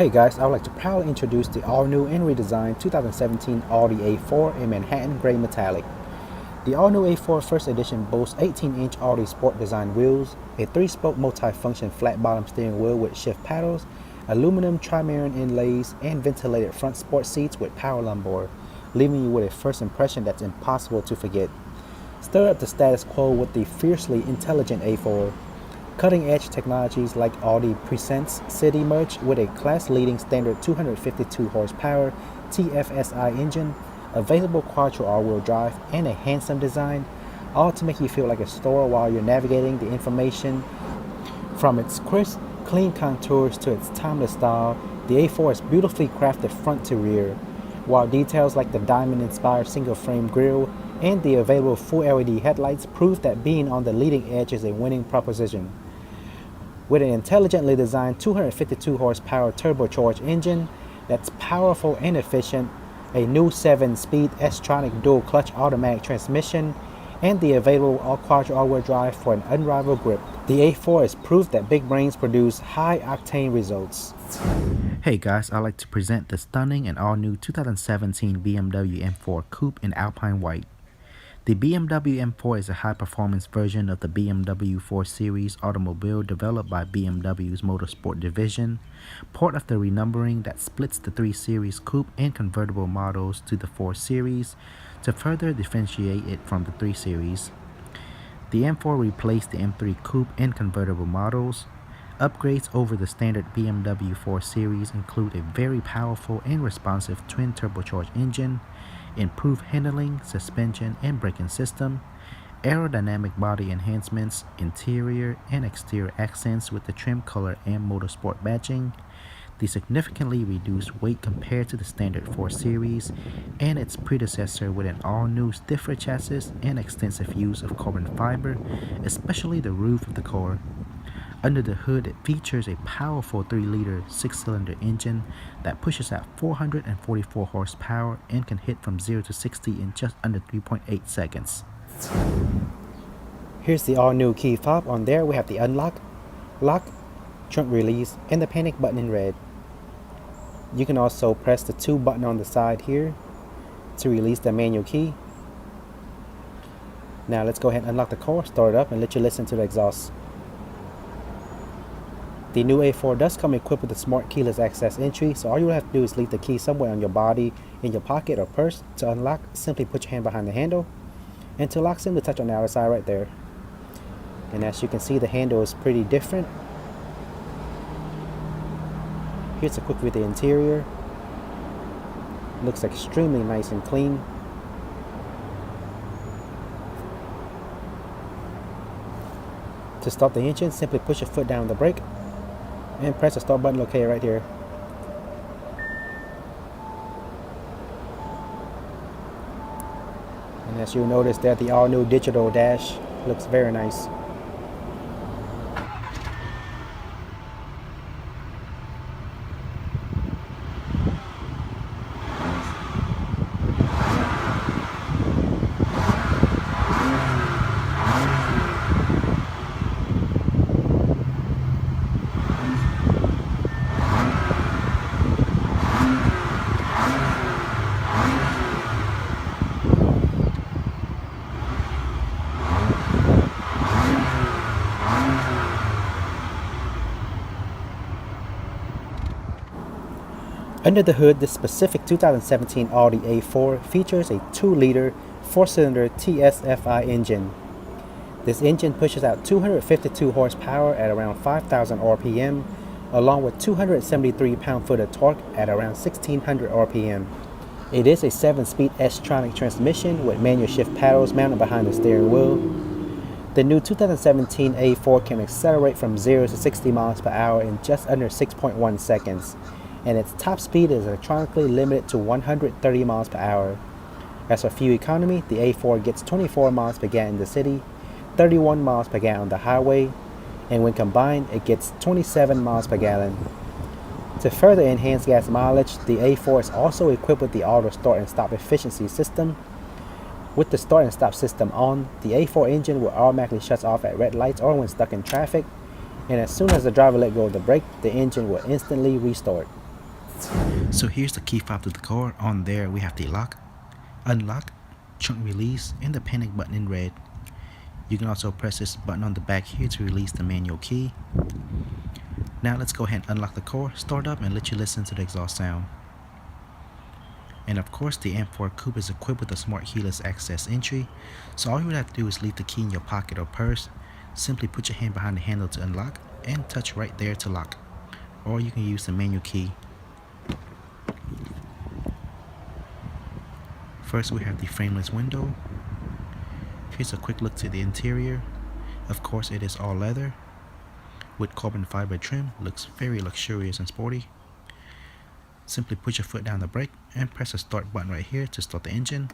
Hey guys, I would like to proudly introduce the all-new and redesigned 2017 Audi A4 in Manhattan Gray Metallic. The all-new A4 First Edition boasts 18-inch Audi Sport Design wheels, a 3-spoke multi-function flat-bottom steering wheel with shift paddles, aluminum trimaran inlays, and ventilated front sport seats with power lumbar, leaving you with a first impression that's impossible to forget. Stir up the status quo with the fiercely intelligent A4. Cutting-edge technologies like Audi presents City Merge with a class-leading standard 252 horsepower TFSI engine, available quattro all-wheel drive, and a handsome design, all to make you feel like a store while you're navigating the information. From its crisp, clean contours to its timeless style, the A4 is beautifully crafted front to rear, while details like the diamond-inspired single-frame grille and the available full LED headlights prove that being on the leading edge is a winning proposition. With an intelligently designed 252 horsepower turbocharged engine that's powerful and efficient, a new 7-speed S-tronic dual clutch automatic transmission, and the available all-quattro all-wheel drive for an unrivaled grip, the A4 is proof that big brains produce high-octane results. Hey guys, I'd like to present the stunning and all-new 2017 BMW M4 Coupe in Alpine White. The BMW M4 is a high-performance version of the BMW 4 Series automobile developed by BMW's Motorsport division, part of the renumbering that splits the 3 Series Coupe and convertible models to the 4 Series to further differentiate it from the 3 Series. The M4 replaced the M3 Coupe and convertible models. Upgrades over the standard BMW 4 Series include a very powerful and responsive twin turbocharged engine, improved handling, suspension, and braking system, aerodynamic body enhancements, interior and exterior accents with the trim color and motorsport badging, the significantly reduced weight compared to the standard 4 Series and its predecessor with an all-new stiffer chassis and extensive use of carbon fiber, especially the roof of the car. Under the hood, it features a powerful 3-liter 6-cylinder engine that pushes out 444 horsepower and can hit from 0 to 60 in just under 3.8 seconds. Here's the all-new key fob. On there we have the unlock, lock, trunk release, and the panic button in red. You can also press the 2 button on the side here to release the manual key. Now let's go ahead and unlock the car, start it up, and let you listen to the exhaust. The new A4 does come equipped with a smart keyless access entry, so all you have to do is leave the key somewhere on your body, in your pocket or purse. To unlock, simply put your hand behind the handle, and to lock, simply touch on the outer side right there. And as you can see, the handle is pretty different. Here's a quick view of the interior. Looks extremely nice and clean. To start the engine, simply push your foot down on the brake and press the start button located right here. And as you'll notice that the all-new digital dash looks very nice. Under the hood, this specific 2017 Audi A4 features a 2-liter 4-cylinder TSFI engine. This engine pushes out 252 horsepower at around 5,000 RPM, along with 273 pound-foot of torque at around 1,600 RPM. It is a 7-speed S-tronic transmission with manual shift paddles mounted behind the steering wheel. The new 2017 A4 can accelerate from 0 to 60 miles per hour in just under 6.1 seconds. And its top speed is electronically limited to 130 miles per hour. As for fuel economy, the A4 gets 24 miles per gallon in the city, 31 miles per gallon on the highway, and when combined, it gets 27 miles per gallon. To further enhance gas mileage, the A4 is also equipped with the auto start and stop efficiency system. With the start and stop system on, the A4 engine will automatically shut off at red lights or when stuck in traffic, and as soon as the driver let go of the brake, the engine will instantly restart. So here's the key fob to the car. On there we have the lock, unlock, trunk release, and the panic button in red. You can also press this button on the back here to release the manual key. Now let's go ahead and unlock the car, start up, and let you listen to the exhaust sound. And of course, the M4 Coupe is equipped with a smart keyless access entry, so all you would have to do is leave the key in your pocket or purse. Simply put your hand behind the handle to unlock and touch right there to lock, or you can use the manual key. First we have the frameless window. Here's a quick look to the interior. Of course, it is all leather with carbon fiber trim. Looks very luxurious and sporty. Simply put your foot down the brake and press the start button right here to start the engine.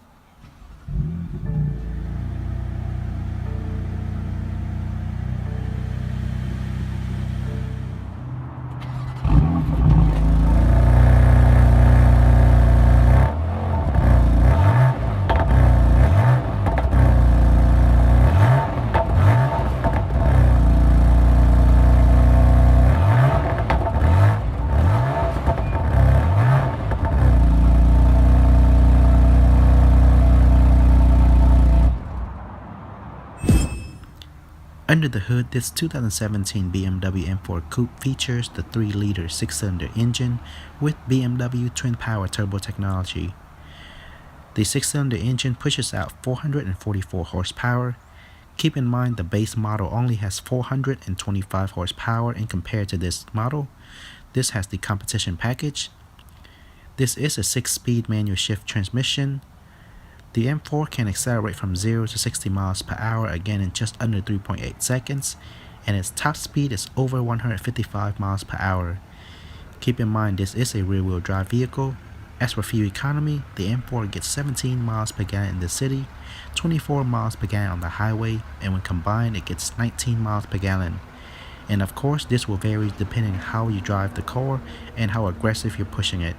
Under the hood, this 2017 BMW M4 Coupe features the 3-liter 6-cylinder engine with BMW twin power turbo technology. The 6-cylinder engine pushes out 444 horsepower. Keep in mind the base model only has 425 horsepower, and compared to this model, this has the competition package. This is a 6-speed manual shift transmission. The M4 can accelerate from 0 to 60 miles per hour again in just under 3.8 seconds, and its top speed is over 155 miles per hour. Keep in mind this is a rear-wheel drive vehicle. As for fuel economy, the M4 gets 17 miles per gallon in the city, 24 miles per gallon on the highway, and when combined it gets 19 miles per gallon. And of course, this will vary depending on how you drive the car and how aggressive you're pushing it.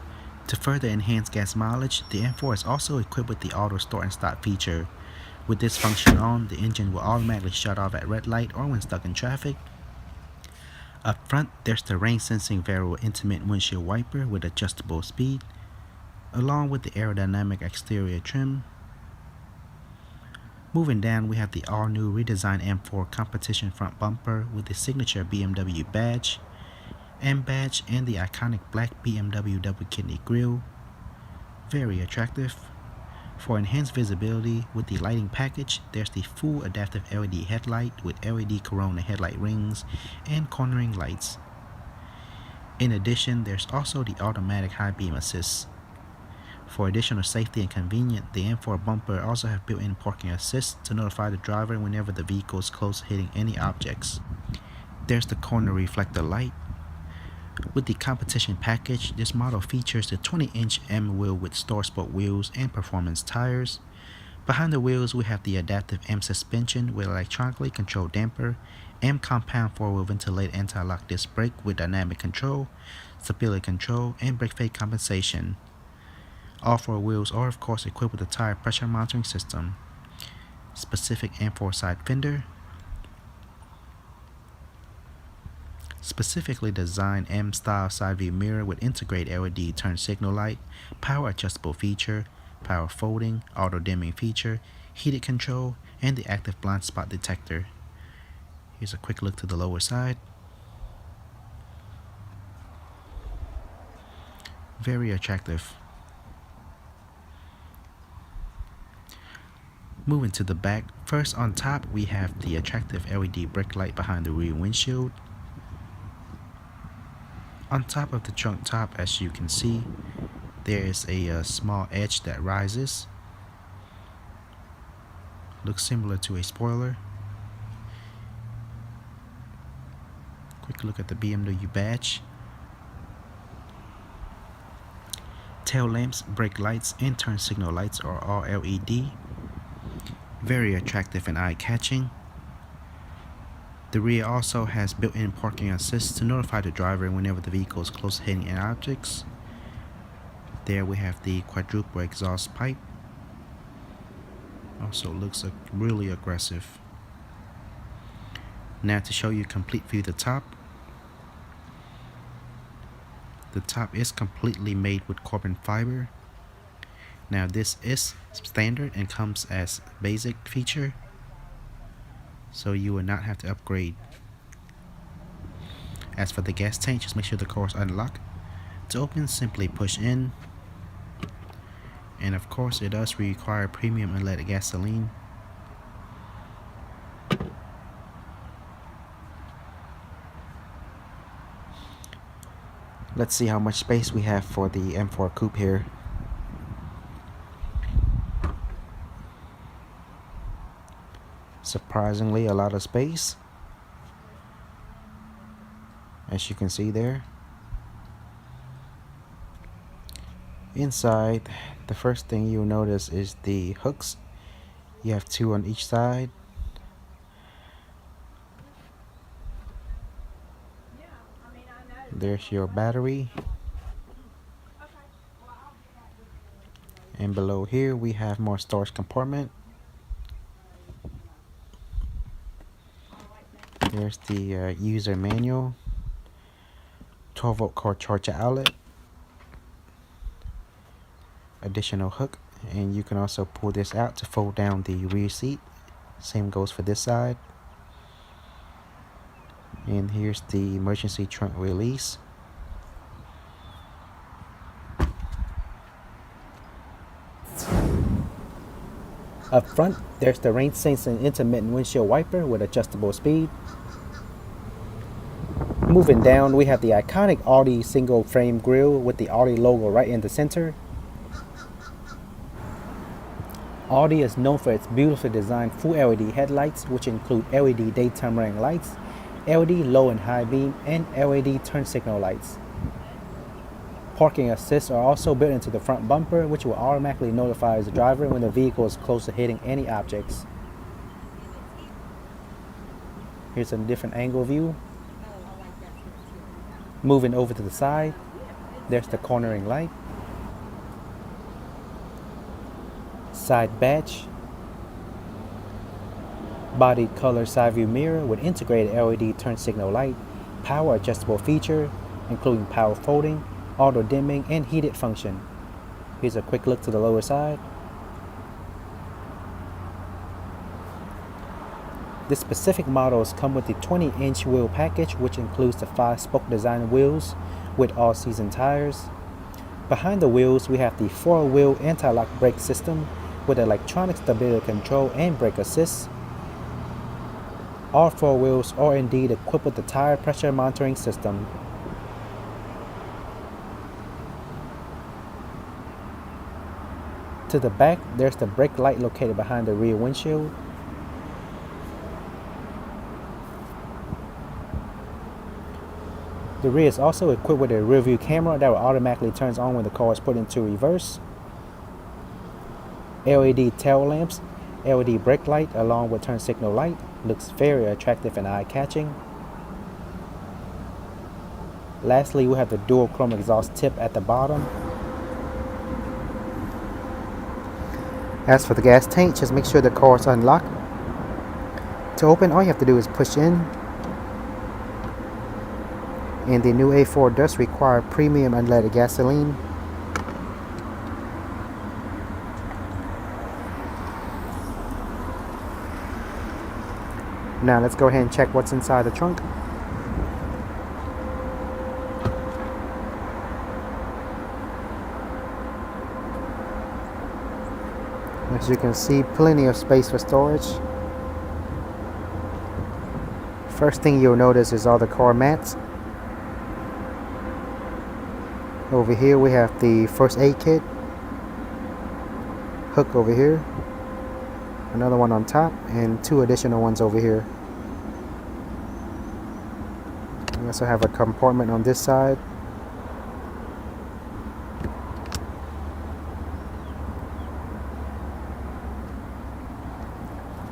To further enhance gas mileage, the M4 is also equipped with the auto start and stop feature. With this function on, the engine will automatically shut off at red light or when stuck in traffic. Up front, there's the rain sensing variable intimate windshield wiper with adjustable speed, along with the aerodynamic exterior trim. Moving down, we have the all-new redesigned M4 competition front bumper with the signature BMW badge, M badge, and the iconic black BMW double kidney grille. Very attractive. For enhanced visibility with the lighting package, there's the full adaptive LED headlight with LED Corona headlight rings and cornering lights. In addition, there's also the automatic high beam assist. For additional safety and convenience, the M4 bumper also have built-in parking assist to notify the driver whenever the vehicle is close hitting any objects. There's the corner reflector light. With the competition package, this model features the 20-inch M wheel with Star Sport wheels and performance tires. Behind the wheels, we have the adaptive M suspension with electronically controlled damper, M compound 4-wheel ventilated anti-lock disc brake with dynamic control, stability control, and brake fade compensation. All 4 wheels are of course equipped with a tire pressure monitoring system. Specific M4 side fender. Specifically designed M-style side view mirror with integrated LED turn signal light, power adjustable feature, power folding, auto dimming feature, heated control, and the active blind spot detector. Here's a quick look to the lower side. Very attractive. Moving to the back, first on top we have the attractive LED brake light behind the rear windshield. On top of the trunk top, as you can see, there is a small edge that rises. Looks similar to a spoiler. Quick look at the BMW badge. Tail lamps, brake lights, and turn signal lights are all LED. Very attractive and eye-catching. The rear also has built-in parking assist to notify the driver whenever the vehicle is close to hitting any objects. There we have the quadruple exhaust pipe. Also looks really aggressive. Now to show you a complete view of the top. The top is completely made with carbon fiber. Now this is standard and comes as basic feature, so you will not have to upgrade. As for the gas tank, just make sure the car is unlocked. To open, simply push in. And of course it does require premium unleaded gasoline. Let's see how much space we have for the M4 Coupe here. Surprisingly, a lot of space, as you can see there. Inside, the first thing you'll notice is the hooks. You have two on each side. There's your battery. And below here we have more storage compartment. There's the user manual, 12-volt car charger outlet, additional hook, and you can also pull this out to fold down the rear seat. Same goes for this side. And here's the emergency trunk release. Up front, there's the rain sensing intermittent windshield wiper with adjustable speed. Moving down, we have the iconic Audi single frame grille with the Audi logo right in the center. Audi is known for its beautifully designed full LED headlights, which include LED daytime running lights, LED low and high beam, and LED turn signal lights. Parking assists are also built into the front bumper, which will automatically notify the driver when the vehicle is close to hitting any objects. Here's a different angle view. Moving over to the side, there's the cornering light, side badge, body color side view mirror with integrated LED turn signal light, power adjustable feature, including power folding, auto dimming, and heated function. Here's a quick look to the lower side. The specific models come with the 20-inch wheel package, which includes the 5-spoke design wheels with all-season tires. Behind the wheels, we have the 4-wheel anti-lock brake system with electronic stability control and brake assist. All 4 wheels are indeed equipped with the tire pressure monitoring system. To the back, there's the brake light located behind the rear windshield. The rear is also equipped with a rear view camera that will automatically turn on when the car is put into reverse. LED tail lamps, LED brake light along with turn signal light. Looks very attractive and eye-catching. Lastly, we have the dual chrome exhaust tip at the bottom. As for the gas tank, just make sure the car is unlocked. To open, all you have to do is push in. And the new A4 does require premium unleaded gasoline. Now let's go ahead and check what's inside the trunk. As you can see, plenty of space for storage. First thing you'll notice is all the car mats. Over here we have the first aid kit, hook over here, another one on top, and 2 additional ones over here. We also have a compartment on this side.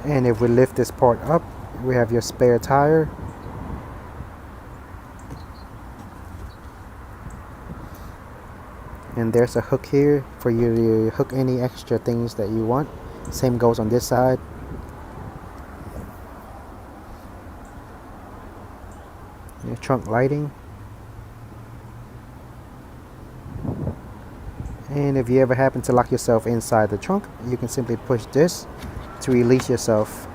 And if we lift this part up, we have your spare tire. And there's a hook here for you to hook any extra things that you want. Same goes on this side. Your trunk lighting. And if you ever happen to lock yourself inside the trunk, you can simply push this to release yourself.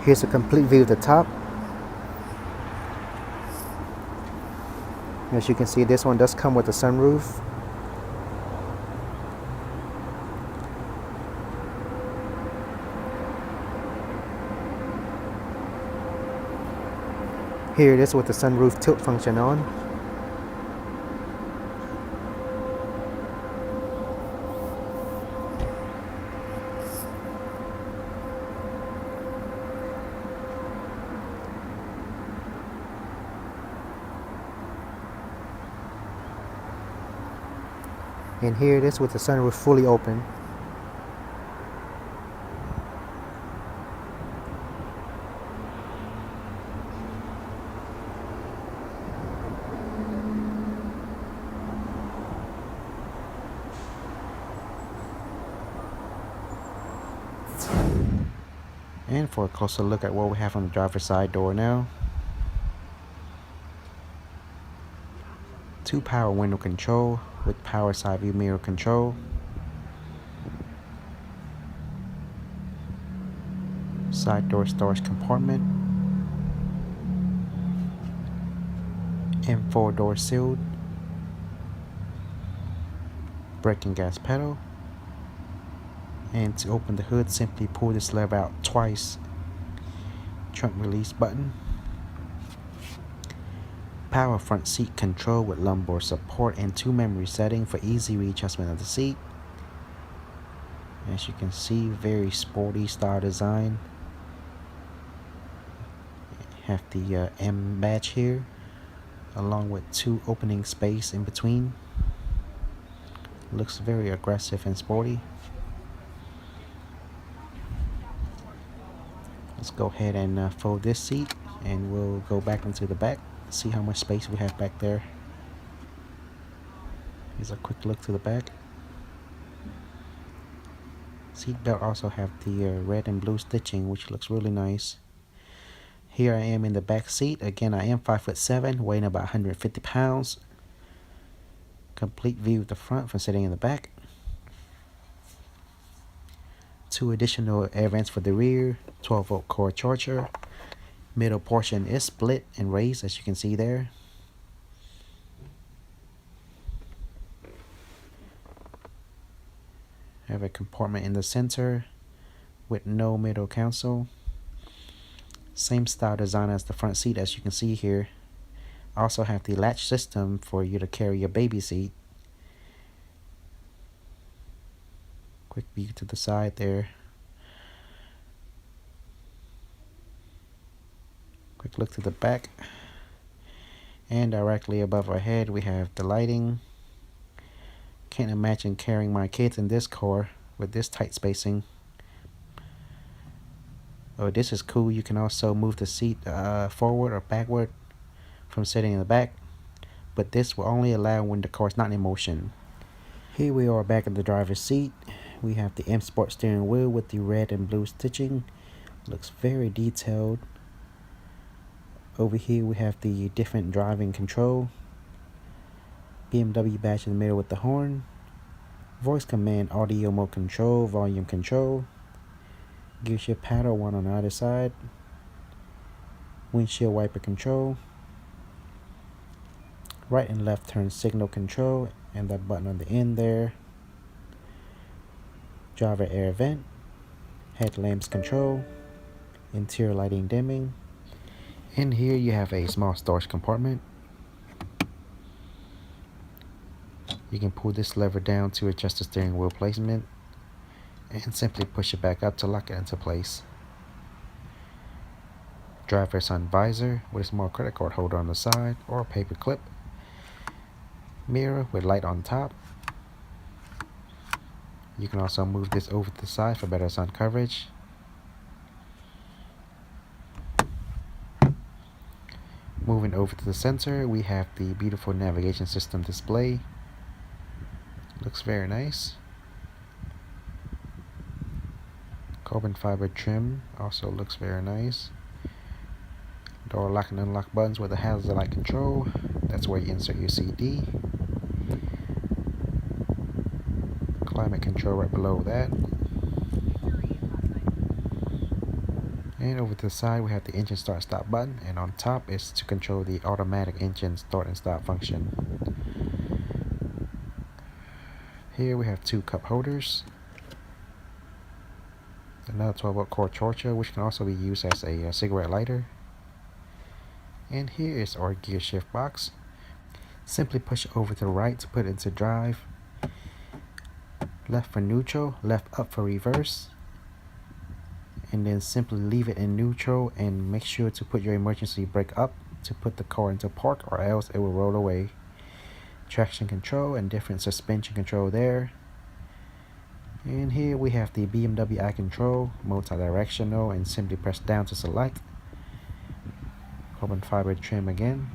Here's a complete view of the top. As you can see, this one does come with a sunroof. Here it is with the sunroof tilt function on. And here it is with the sunroof fully open. And for a closer look at what we have on the driver's side door now. 2 power window control with power side view mirror control. Side door storage compartment. M4 door sealed. Brake and gas pedal. And to open the hood, simply pull this lever out twice. Trunk release button. Power front seat control with lumbar support and 2 memory settings for easy readjustment of the seat. As you can see, very sporty style design. Have the M badge here, along with 2 opening space in between. Looks very aggressive and sporty. Let's go ahead and fold this seat, and we'll go back into the back. See how much space we have back there. Here's a quick look to the back. Seat belt also have the red and blue stitching, which looks really nice. Here I am in the back seat. Again, I am 5'7", weighing about 150 pounds. Complete view of the front from sitting in the back. 2 additional air vents for the rear. 12-volt cord charger. Middle portion is split and raised, as you can see there. Have a compartment in the center with no middle console. Same style design as the front seat, as you can see here. Also have the latch system for you to carry your baby seat. Quick view to the side there. Quick look to the back. And directly above our head we have the lighting. Can't imagine carrying my kids in this car with this tight spacing. Oh, this is cool. You can also move the seat forward or backward from sitting in the back, but this will only allow when the car is not in motion. Here we are back in the driver's seat. We have the M Sport steering wheel with the red and blue stitching. Looks very detailed. Over here we have the different driving control. BMW badge in the middle with the horn. Voice command, audio mode control, volume control. Gear shift paddle, one on either side. Windshield wiper control. Right and left turn signal control, and that button on the end there. Driver air vent. Headlamps control. Interior lighting dimming. And here you have a small storage compartment. You can pull this lever down to adjust the steering wheel placement, and simply push it back up to lock it into place. Driver sun visor with a small credit card holder on the side or a paper clip. Mirror with light on top. You can also move this over to the side for better sun coverage. Moving over to the center, we have the beautiful navigation system display. Looks very nice. Carbon fiber trim also looks very nice. Door lock and unlock buttons with the hazard light control. That's where you insert your CD. Climate control right below that. And over to the side we have the engine start and stop button, and on top is to control the automatic engine start and stop function. Here we have two cup holders, another 12-volt cord charger which can also be used as a cigarette lighter, and here is our gear shift box. Simply push over to the right to put it into drive, left for neutral, left up for reverse, and then simply leave it in neutral and make sure to put your emergency brake up to put the car into park, or else it will roll away. Traction control and different suspension control there. And here we have the BMW eye control, multi-directional, and simply press down to select. Carbon fiber trim again.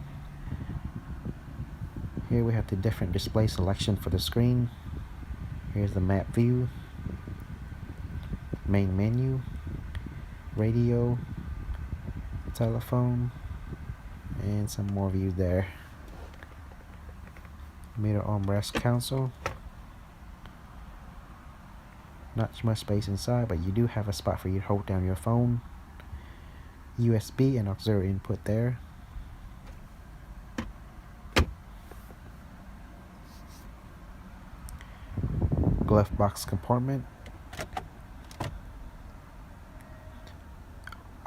Here we have the different display selection for the screen. Here's the map view, main menu, radio, telephone, and some more views there. Middle armrest console. Not too much space inside, but you do have a spot for you to hold down your phone. USB and auxiliary input there. Glove box compartment.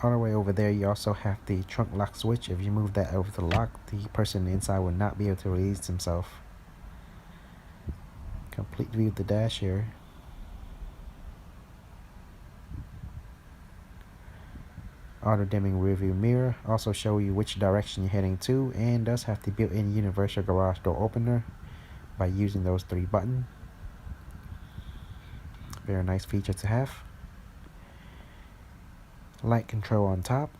All the way over there you also have the trunk lock switch. If you move that over to the lock, the person inside will not be able to release himself. Complete view of the dash here. Auto dimming rear view mirror, also show you which direction you're heading to, and does have the built-in universal garage door opener by using those three buttons. Very nice feature to have. Light control on top.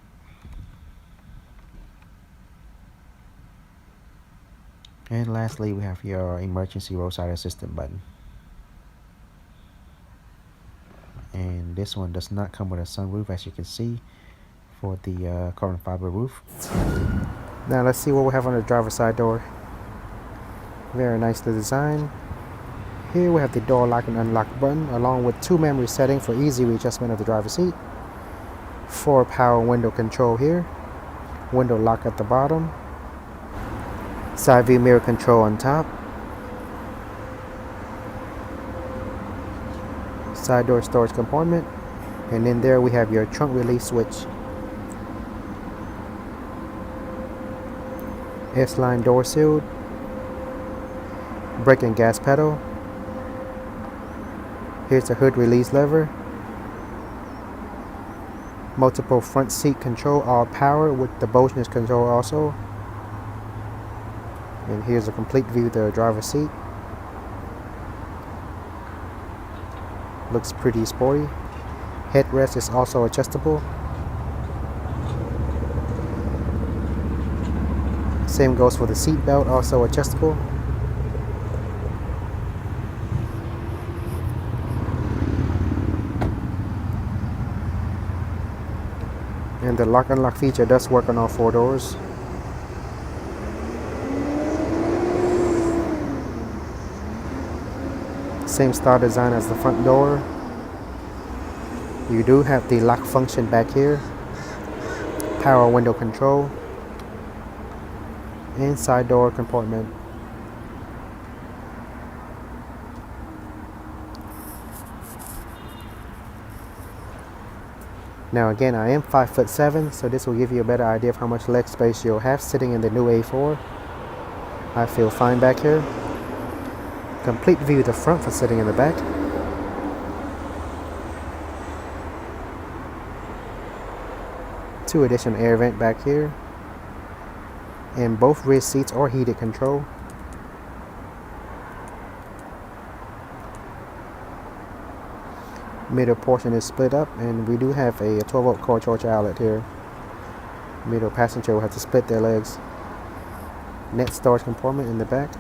And lastly we have your emergency roadside assistance button. And this one does not come with a sunroof, as you can see, for the carbon fiber roof. Now let's see what we have on the driver's side door. Very nicely designed. Here we have the door lock and unlock button, along with two memory settings for easy readjustment of the driver's seat. 4 power window control here. Window lock at the bottom. Side view mirror control on top. Side door storage compartment. And then there we have your trunk release switch. S-line door sealed. Brake and gas pedal. Here's the hood release lever. Multiple front seat control, all power with the motion control also. And here's a complete view of the driver's seat. Looks pretty sporty. Headrest is also adjustable. Same goes for the seat belt, also adjustable. And the lock unlock feature does work on all 4 doors. Same style design as the front door. You do have the lock function back here. Power window control. And side door compartment. Now again, I am 5'7", so this will give you a better idea of how much leg space you'll have sitting in the new A4. I feel fine back here. Complete view of the front for sitting in the back. Two additional air vent back here. And both rear seats are heated control. Middle portion is split up, and we do have a 12-volt cord charger outlet here. Middle passenger will have to split their legs. Net storage compartment in the back.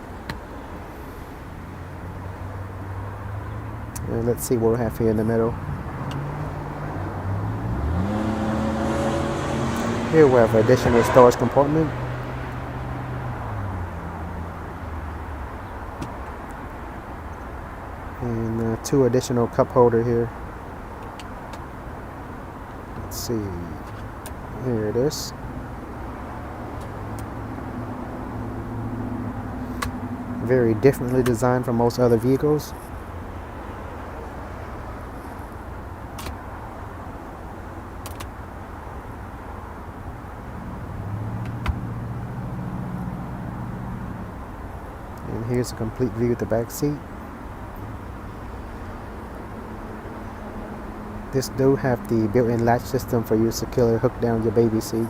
And let's see what we have here in the middle. Here we have an additional storage compartment. And 2 additional cup holder here. Let's see. Here it is. Very differently designed from most other vehicles. And here's a complete view of the back seat. This do have the built-in latch system for you to securely hook down your baby seat.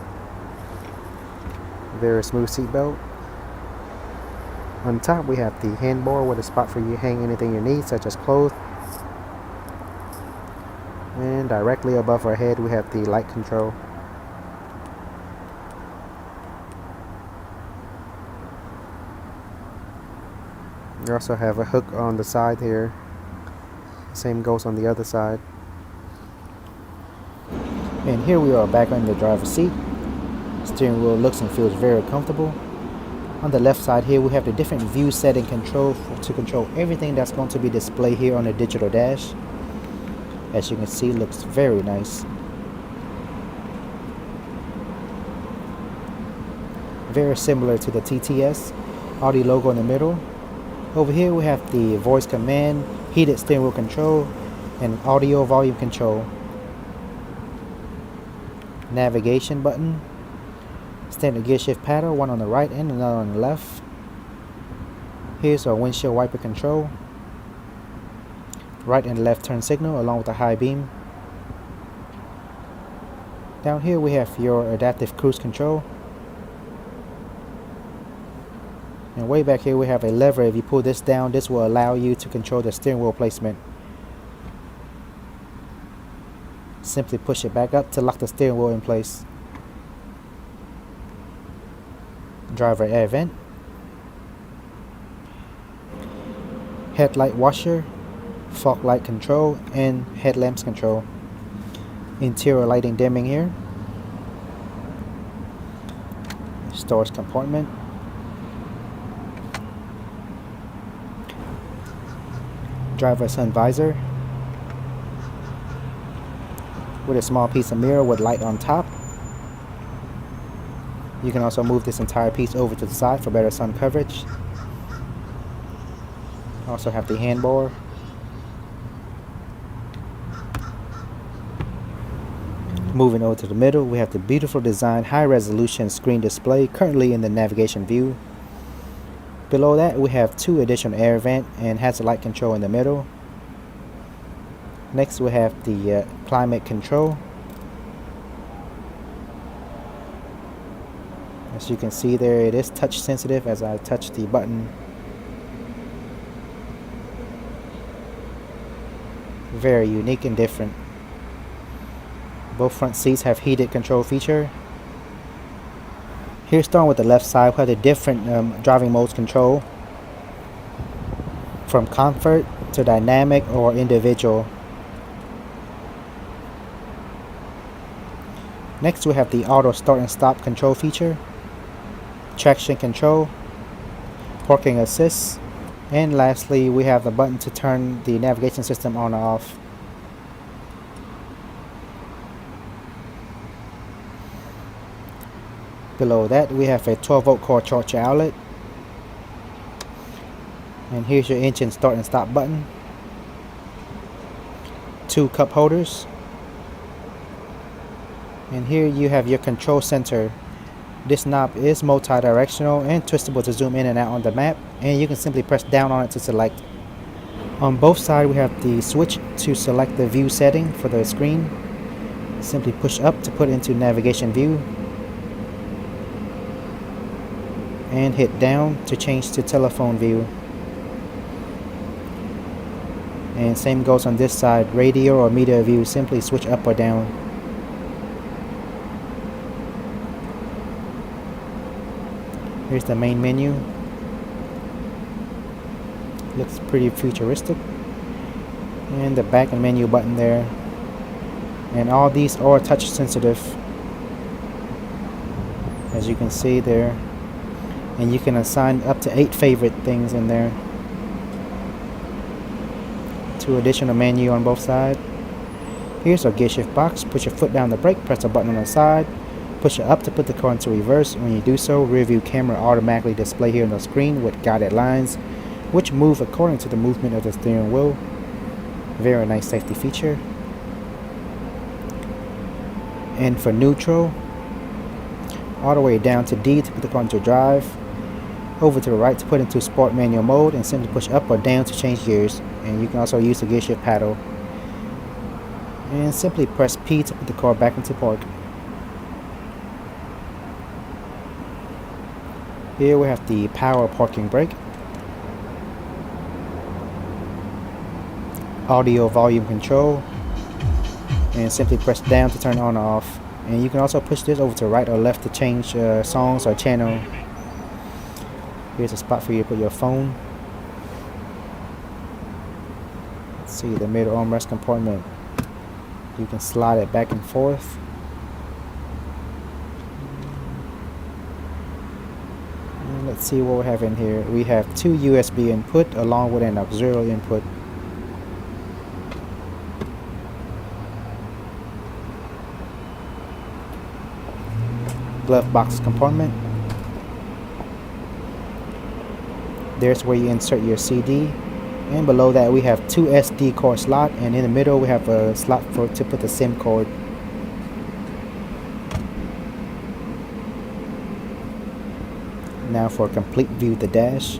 Very smooth seat belt. On top we have the handbar with a spot for you to hang anything you need, such as clothes. And directly above our head we have the light control. You also have a hook on the side here. Same goes on the other side. And here we are back on the driver's seat. Steering wheel looks and feels very comfortable. On the left side here we have the different view setting control to control everything that's going to be displayed here on the digital dash. As you can see, it looks very nice. Very similar to the TTS. Audi logo in the middle. Over here we have the voice command, heated steering wheel control, and audio volume control. Navigation button, standard gear shift paddle, one on the right and another on the left. Here's our windshield wiper control, right and left turn signal along with the high beam. Down here we have your adaptive cruise control, and way back here we have a lever. If you pull this down, this will allow you to control the steering wheel placement. Simply push it back up to lock the steering wheel in place. Driver air vent, headlight washer, fog light control, and headlamps control. Interior lighting dimming here. Storage compartment. Driver sun visor with a small piece of mirror with light on top. You can also move this entire piece over to the side for better sun coverage. Also have the handbar. Moving over to the middle, we have the beautiful design high resolution screen display currently in the navigation view. Below that we have 2 additional air vent and hazard light control in the middle. Next we have the climate control. As you can see there, it is touch sensitive as I touch the button. Very unique and different. Both front seats have heated control feature. Here, starting with the left side, we have the different driving modes control, from comfort to dynamic or individual. Next we have the auto start and stop control feature, traction control, parking assist, and lastly we have the button to turn the navigation system on or off. Below that we have a 12-volt core charger outlet, and here's your engine start and stop button, 2 cup holders, and here you have your control center. This knob is multi-directional and twistable to zoom in and out on the map, and you can simply press down on it to select. On both sides we have the switch to select the view setting for the screen. Simply push up to put it into navigation view, and hit down to change to telephone view. And same goes on this side, radio or media view, simply switch up or down. Here's the main menu. Looks pretty futuristic. And the back and menu button there. And all these are touch sensitive. as you can see there, and you can assign up to 8 favorite things in there. 2 additional menu on both sides. Here's our gear shift box. Push your foot down the brake, press a button on the side, push it up to put the car into reverse. When you do so, rear view camera automatically display here on the screen with guided lines which move according to the movement of the steering wheel. Very nice safety feature. And for neutral, all the way down to D to put the car into drive, over to the right to put into sport manual mode, and simply push up or down to change gears. And you can also use the gear shift paddle, and simply press P to put the car back into park. Here we have the power parking brake, audio volume control, and simply press down to turn on or off. And you can also push this over to right or left to change songs or channel. Here's a spot for you to put your phone. Let's see the middle armrest compartment. You can slide it back and forth. And let's see what we have in here. We have 2 USB input along with an auxiliary input. Glove box compartment. There's where you insert your CD, and below that we have 2 SD card slot, and in the middle we have a slot to put the SIM card. Now for a complete view of the dash.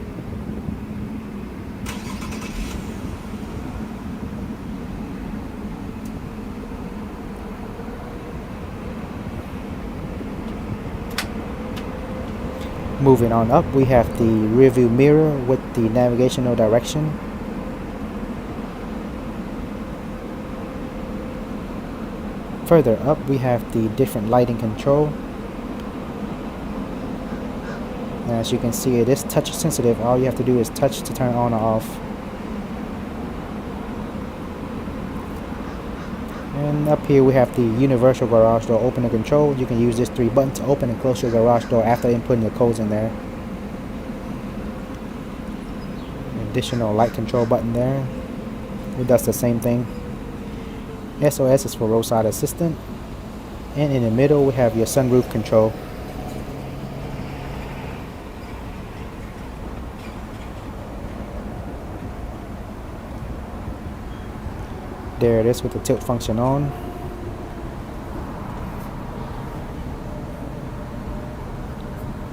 Moving on up, we have the rear view mirror with the navigational direction. Further up, we have the different lighting control. Now, as you can see, it is touch sensitive. All you have to do is touch to turn on or off. And up here we have the universal garage door opener control. You can use this 3 button to open and close your garage door after inputting the codes in there. Additional light control button there. It does the same thing. SOS is for roadside assistant. And in the middle we have your sunroof control. There it is with the tilt function on.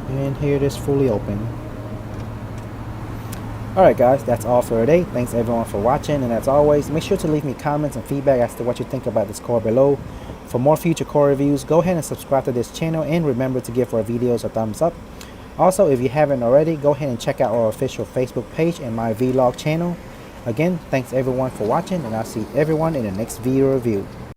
And here it is fully open. Alright guys, that's all for today. Thanks everyone for watching, and as always, make sure to leave me comments and feedback as to what you think about this car below. For more future car reviews, go ahead and subscribe to this channel, and remember to give our videos a thumbs up. Also, if you haven't already, go ahead and check out our official Facebook page and my vlog channel. Again, thanks everyone for watching, and I'll see everyone in the next video review.